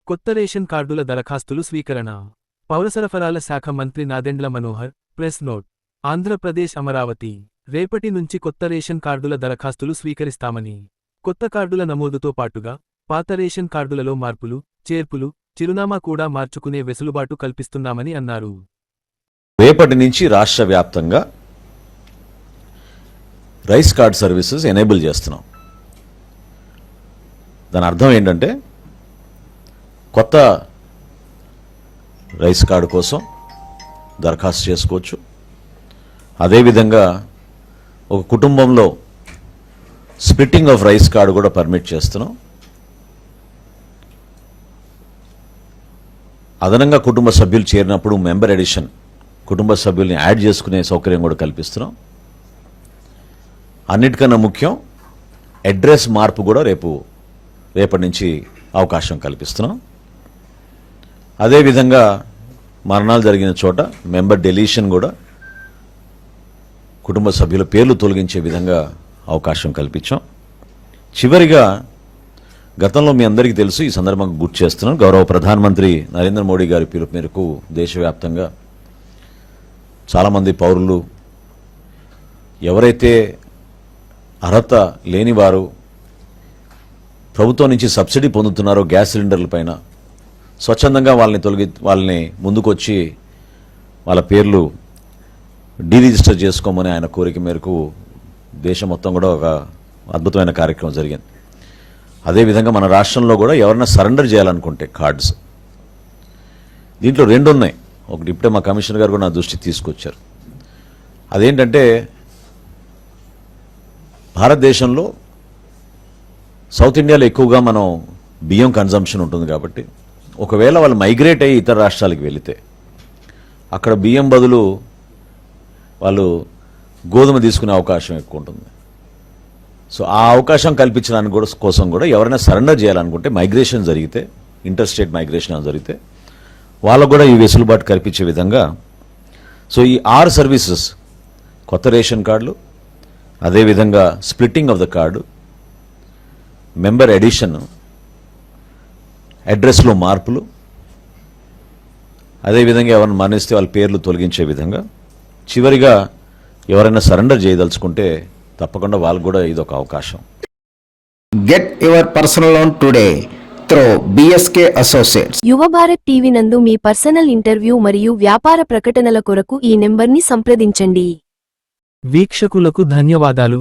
కొత్త రేషన్ కార్డుల దరఖాస్తులు స్వీకరణ. పౌరసరఫరాల శాఖ మంత్రి నాదెండ్ల మనోహర్. Press note. ఆంధ్రప్రదేశ్ అమరావతి. రేపటి నుంచి కొత్త రేషన్ కార్డుల దరఖాస్తులు స్వీకరిస్తామని, కొత్త కార్డుల నమోదుతో పాటుగా పాత రేషన్ కార్డులలో మార్పులు, చేర్పులు, చిరునామా కూడా మార్చుకునే వెసులుబాటు కల్పిస్తున్నామని అన్నారు. రేపటి నుంచి రాష్ట్ర వ్యాప్తంగా రైస్ కార్డ్ సర్వీసెస్ ఎనేబుల్ చేస్తున్నాం. దాని అర్థం ఏంటంటే కొత్త రైస్ కార్డు కోసం దరఖాస్తు చేసుకోవచ్చు. అదేవిధంగా ఒక కుటుంబంలో స్ప్లిట్టింగ్ ఆఫ్ రైస్ కార్డు కూడా పర్మిట్ చేస్తున్నాం. అదనంగా కుటుంబ సభ్యులు చేరినప్పుడు మెంబర్ ఎడిషన్, కుటుంబ సభ్యుల్ని యాడ్ చేసుకునే సౌకర్యం కూడా కల్పిస్తున్నాం. అన్నిటికన్నా ముఖ్యం అడ్రస్ మార్పు కూడా రేపటి నుంచి అవకాశం కల్పిస్తున్నాం. అదేవిధంగా మరణాలు జరిగిన చోట మెంబర్ డెలీషన్ కూడా కుటుంబ సభ్యుల పేర్లు తొలగించే విధంగా అవకాశం కల్పించాం. చివరిగా గతంలో మీ అందరికీ తెలుసు, ఈ సందర్భంగా గుర్తు చేస్తున్నాను, గౌరవ ప్రధానమంత్రి నరేంద్ర మోడీ గారి పిలుపు మేరకు దేశవ్యాప్తంగా చాలామంది పౌరులు ఎవరైతే అర్హత లేనివారు ప్రభుత్వం నుంచి సబ్సిడీ పొందుతున్నారో గ్యాస్ సిలిండర్ల పైన స్వచ్ఛందంగా వాళ్ళని ముందుకొచ్చి వాళ్ళ పేర్లు డీరిజిస్టర్ చేసుకోమని ఆయన కోరిక మేరకు దేశం మొత్తం కూడా ఒక అద్భుతమైన కార్యక్రమం జరిగింది. అదేవిధంగా మన రాష్ట్రంలో కూడా ఎవరైనా సరెండర్ చేయాలనుకుంటే కార్డ్స్, దీంట్లో రెండు ఉన్నాయి. ఒకటి ఇప్పుడే మా కమిషనర్ గారు కూడా నా దృష్టికి తీసుకొచ్చారు. అదేంటంటే భారతదేశంలో సౌత్ ఇండియాలో ఎక్కువగా మనం బియ్యం కన్జంప్షన్ ఉంటుంది కాబట్టి ఒకవేళ వాళ్ళు మైగ్రేట్ అయ్యి ఇతర రాష్ట్రాలకు వెళితే అక్కడ బియ్యం బదులు వాళ్ళు గోధుమ తీసుకునే అవకాశం ఎక్కువ ఉంటుంది. సో ఆ అవకాశం కల్పించడానికి కోసం కూడా ఎవరైనా సరెండర్ చేయాలనుకుంటే మైగ్రేషన్ జరిగితే, ఇంటర్ స్టేట్ మైగ్రేషన్ జరిగితే వాళ్ళకు కూడా ఈ వెసులుబాటు కల్పించే విధంగా సో ఈ 6 సర్వీసెస్, కొత్త రేషన్ కార్డులు, అదేవిధంగా splitting of the card, member addition, అడ్రస్లో మార్పులు, అదేవిధంగా ఎవరైనా మరణిస్తే వాళ్ళ పేర్లు తొలగించే విధంగా, చివరిగా ఎవరైనా సరెండర్ చేయదలుచుకుంటే తప్పకుండా వాళ్ళకు కూడా ఇదొక అవకాశం. Get your personal loan today through BSK associates. యువ భారత్ టీవీ నందు మీ పర్సనల్ ఇంటర్వ్యూ మరియు వ్యాపార ప్రకటనల కొరకు ఈ నెంబర్ని సంప్రదించండి. వీక్షకులకు ధన్యవాదాలు.